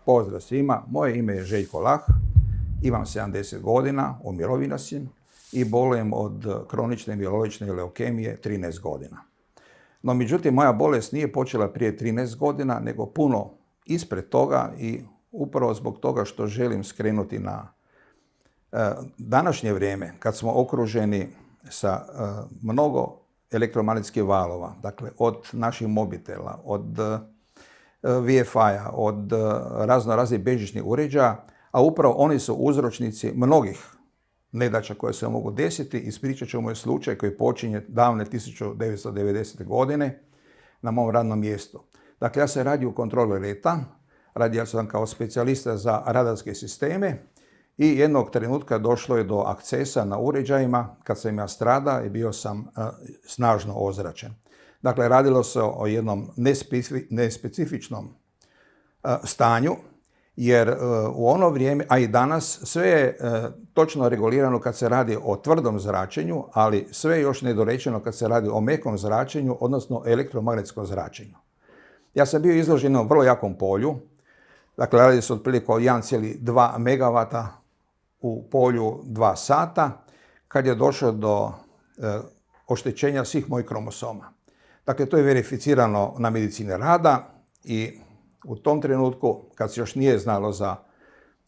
Pozdrav svima, moje ime je Željko Lah, imam 70 godina, u mirovini sam i bolujem od kronične mijeloične leukemije 13 godina. No međutim, moja bolest nije počela prije 13 godina, nego puno ispred toga i upravo zbog toga što želim skrenuti na današnje vrijeme, kad smo okruženi sa mnogo elektromagnetskih valova, dakle od naših mobitela, od Wi-Fi-a, od raznih bežičnih uređaja, a upravo oni su uzročnici mnogih nedaća koje se mogu desiti. Ispričat ću moj slučaj koji počinje davne 1990. godine na mom radnom mjestu. Dakle, ja sam radio u kontroli leta, radio sam kao specijalista za radarske sisteme i jednog trenutka došlo je do akcesa na uređajima kad sam ja strada i bio sam snažno ozračen. Dakle, radilo se o jednom nespecifičnom stanju, jer u ono vrijeme, a i danas, sve je točno regulirano kad se radi o tvrdom zračenju, ali sve je još nedorečeno kad se radi o mekom zračenju, odnosno elektromagnetskom zračenju. Ja sam bio izložen u vrlo jakom polju, dakle radi se otprilike o 1,2 MW u polju 2 sata, kad je došlo do oštećenja svih mojih kromosoma. Dakle, to je verificirano na medicini rada i u tom trenutku, kad se još nije znalo za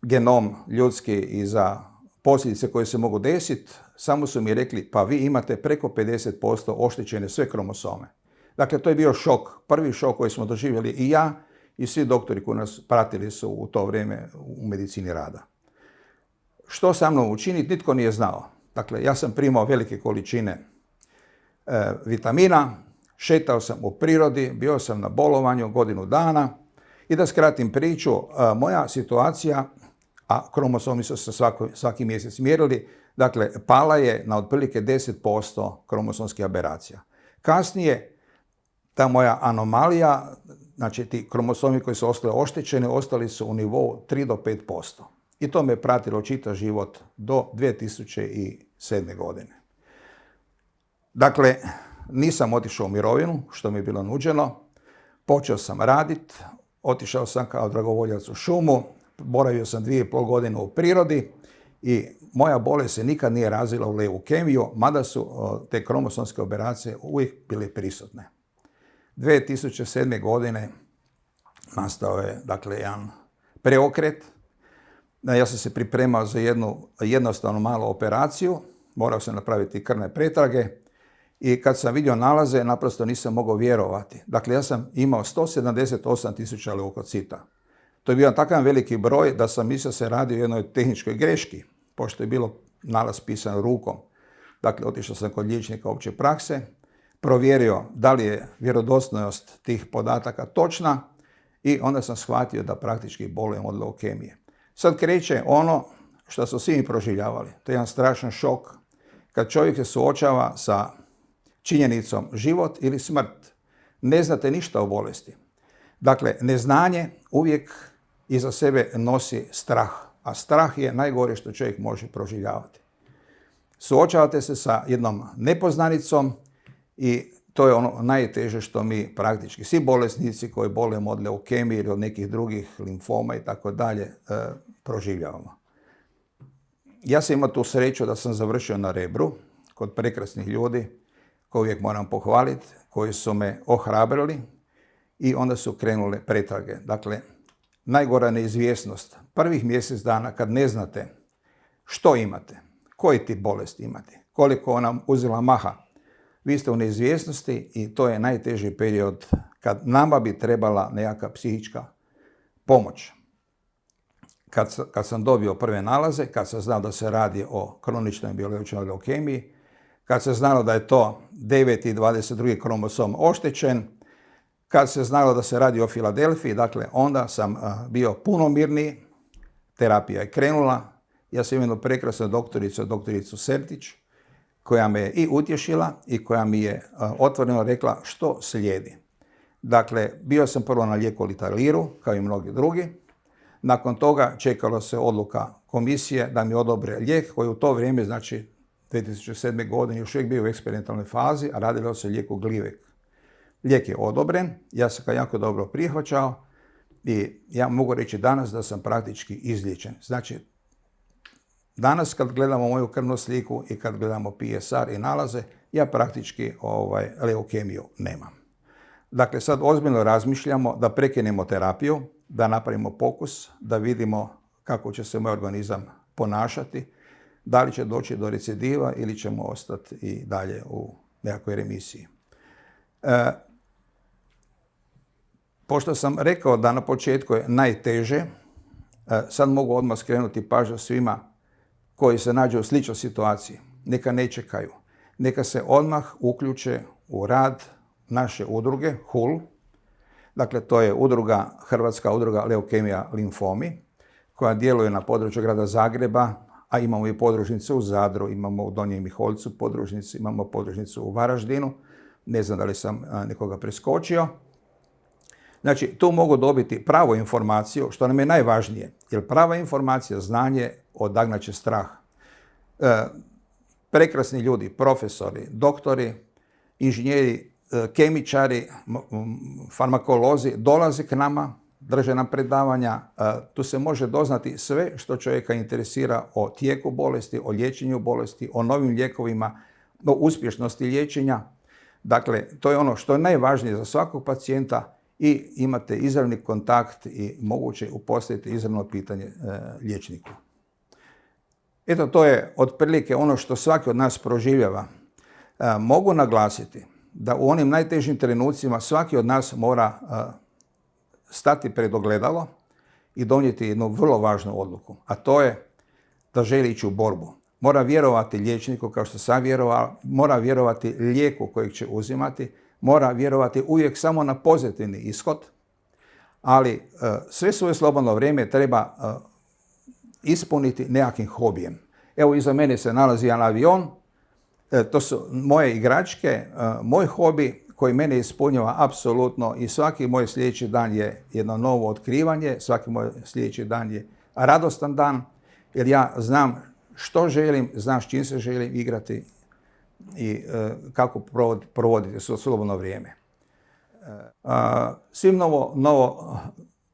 genom ljudski i za posljedice koje se mogu desiti, samo su mi rekli, pa vi imate preko 50% oštećene sve kromosome. Dakle, to je bio šok, prvi šok koji smo doživjeli i ja i svi doktori koji nas pratili su u to vrijeme u medicini rada. Što sa mnom učiniti, nitko nije znao. Dakle, ja sam primao velike količine vitamina, šetao sam u prirodi, bio sam na bolovanju godinu dana i da skratim priču, moja situacija, a kromosomi su se svaki mjesec mjerili, dakle, pala je na otprilike 10% kromosomskih aberacija. Kasnije, ta moja anomalija, znači ti kromosomi koji su ostali oštećeni, ostali su u nivou 3 do 5%. I to me pratilo čitav život do 2007. godine. Dakle, nisam otišao u mirovinu, što mi je bilo nuđeno. Počeo sam raditi, otišao sam kao dragovoljac u šumu, boravio sam 2,5 godine u prirodi i moja bolest se nikad nije razvila u leukemiju, mada su te kromosomske aberacije uvijek bile prisutne. 2007. godine nastao je, dakle, jedan preokret. Ja sam se pripremao za jednu jednostavnu malu operaciju, morao sam napraviti krvne pretrage i kad sam vidio nalaze, naprosto nisam mogao vjerovati. Dakle, ja sam imao 178.000 leukocita. To je bio takav veliki broj da sam mislio se radi o jednoj tehničkoj greški, pošto je bilo nalaz pisan rukom. Dakle, otišao sam kod liječnika opće prakse, provjerio da li je vjerodostojnost tih podataka točna i onda sam shvatio da praktički bolujem od leukemije. Sad kreće ono što su svi proživljavali. To je jedan strašan šok kad čovjek se suočava sa činjenicom život ili smrt. Ne znate ništa o bolesti. Dakle, neznanje uvijek iza sebe nosi strah, a strah je najgore što čovjek može proživljavati. Suočavate se sa jednom nepoznanicom i to je ono najteže što mi praktički, svi bolesnici koji bolujemo od leukemije ili od nekih drugih limfoma i tako dalje, proživljavamo. Ja sam imao tu sreću da sam završio na Rebru kod prekrasnih ljudi koje uvijek moram pohvaliti, koji su me ohrabrili i onda su krenule pretrage. Dakle, najgora neizvjesnost. Prvih mjesec dana kad ne znate što imate, koji tip bolesti imate, koliko ona uzela maha, vi ste u neizvjesnosti i to je najteži period kad nama bi trebala nekakva psihička pomoć. Kad sam dobio prve nalaze, kad sam znao da se radi o kroničnoj mijeloičnoj leukemiji, kad se znalo da je to 9. i 22. kromosom oštećen, kad se znalo da se radi o Filadelfiji, dakle onda sam bio puno mirniji, terapija je krenula, ja sam imao prekrasnu doktoricu Sertić, koja me je i utješila i koja mi je otvoreno rekla što slijedi. Dakle, bio sam prvo na lijeku Litaliru, kao i mnogi drugi. Nakon toga čekalo se odluka komisije da mi odobre lijek koji u to vrijeme, znači 2007. godine, još uvijek bio u eksperimentalnoj fazi, a radilo se o lijeku Glivec. Lijek je odobren, ja sam ga jako dobro prihvaćao I ja mogu reći danas da sam praktički izliječen. Znači, danas kad gledamo moju krvnu sliku i kad gledamo PSR i nalaze, ja praktički leukemiju nemam. Dakle, sad ozbiljno razmišljamo da prekinemo terapiju, da napravimo pokus, da vidimo kako će se moj organizam ponašati, da li će doći do recidiva ili ćemo ostati i dalje u nekakvoj remisiji. Pošto sam rekao da na početku je najteže, sad mogu odmah skrenuti pažnju svima koji se nađu u sličnoj situaciji. Neka ne čekaju. Neka se odmah uključe u rad naše udruge HUL. Dakle, to je Hrvatska udruga leukemija limfomi, koja djeluje na području grada Zagreba, a imamo i podružnicu u Zadru, imamo u Donjem Miholjcu podružnicu, imamo podružnicu u Varaždinu. Ne znam da li sam nekoga preskočio. Znači, tu mogu dobiti pravu informaciju, što nam je najvažnije, jer prava informacija, znanje, odagnat će strah. Prekrasni ljudi, profesori, doktori, inženjeri, kemičari, farmakolozi dolaze k nama, drže nam predavanja. Tu se može doznati sve što čovjeka interesira o tijeku bolesti, o liječenju bolesti, o novim lijekovima, o uspješnosti liječenja. Dakle, to je ono što je najvažnije za svakog pacijenta i imate izravni kontakt i moguće postaviti izravno pitanje liječniku. Eto, to je otprilike ono što svaki od nas proživljava. Mogu naglasiti da u onim najtežim trenucima svaki od nas mora stati pred ogledalo i donijeti jednu vrlo važnu odluku, a to je da želi ići u borbu. Mora vjerovati liječniku kao što sam vjerovao, mora vjerovati lijeku kojeg će uzimati, mora vjerovati uvijek samo na pozitivni ishod, ali sve svoje slobodno vrijeme treba ispuniti nekakvim hobijem. Evo, iza mene se nalazi jedan avion, to su moje igračke, moj hobi koji mene ispunjava apsolutno i svaki moj sljedeći dan je jedno novo otkrivanje, svaki moj sljedeći dan je radostan dan, jer ja znam što želim, znam s čim se želim igrati i kako provoditi slobodno vrijeme. Svim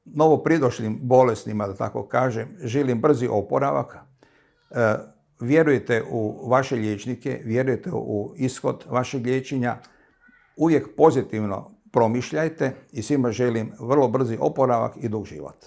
novo pridošlim bolesnima, da tako kažem, želim brzi oporavak. Vjerujte u vaše liječnike, vjerujte u ishod vašeg liječenja, uvijek pozitivno promišljajte i svima želim vrlo brzi oporavak i dug život.